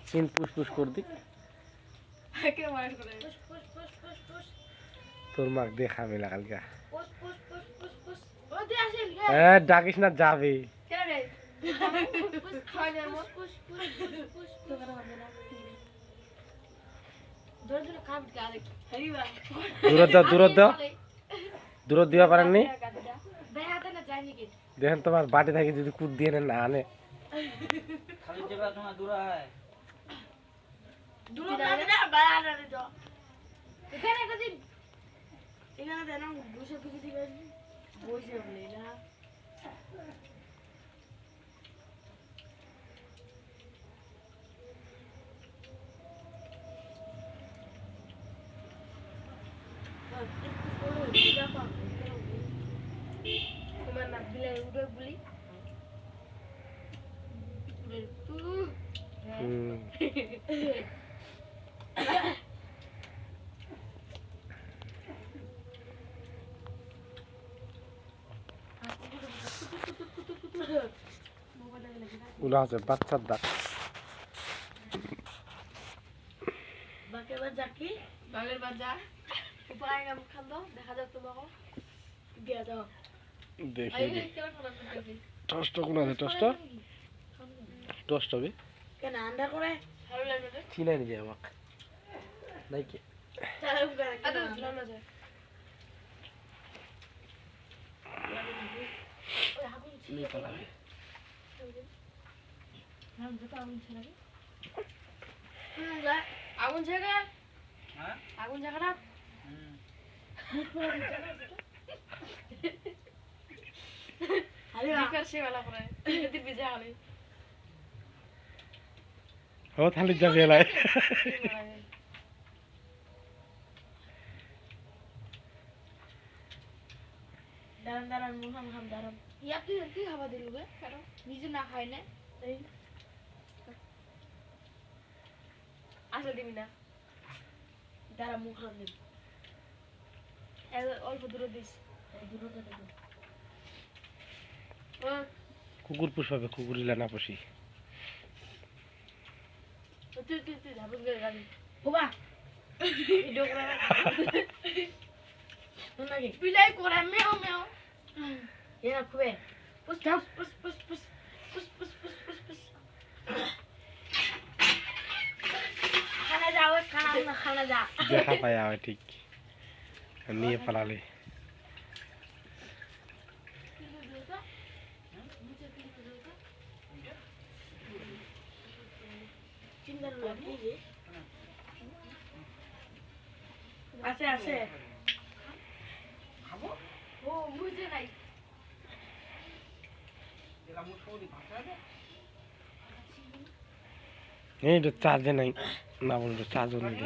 চিন push push কর দি তোর মাক দিয়ে খাবে না কালকে ডাকিস না যাবে দূরত দিবা পারেননি দেখেন তোমার বাটি থাকি যদি কুদ দিয়ে না আনে তোমার নাক দিলে উঠে বলি ওলা আছে বাচ্চার দাঁত বাকের বাজা কি বাগের বাজা উপায় নাম খান দাও দেখা যাক তোমাকে দিয়া দাও দেখি টস্ট কোন আছে টস্ট হবে কেন আন্ডা করে ভালো লাগবে না চিনাই নিয়ে আমাক নাই কি তাহলে করে আদু না যায় ওই আগুন ছিল নাম যেটা আগুন ছিল আগুন জায়গা হ্যাঁ আগুন জায়গাটা আরে বিকার সে वाला করে যদি বিজা হলে ও তাহলে যাবে লাই দাঁড়ান মুহাম হাম দাঁড়ান ইয়া তুই কি খাবার দিলু বে কারণ নিজে না খাই না এই আসলে দিবি না দাঁড়া মুখ হাম দিবি অল্প দূরে দিস দূরে দেব কুকুর পুষবে কুকুর ইলা না পুষি তুই ধাবুন করে গাড়ি বাবা ভিডিও করা নাকি বিলাই করে মেও মেও এরা খুবে পুস পুস পুস পুস পুস পুস পুস পুস পুস খানা যাও খানা যা দেখা পায় আবে ঠিক নিয়ে পালালে আছে আছে খাবো ও বুঝে নাই এলা মুছলি ভাষা দে এই তো চার্জে নাই না বলতো চার্জও নেই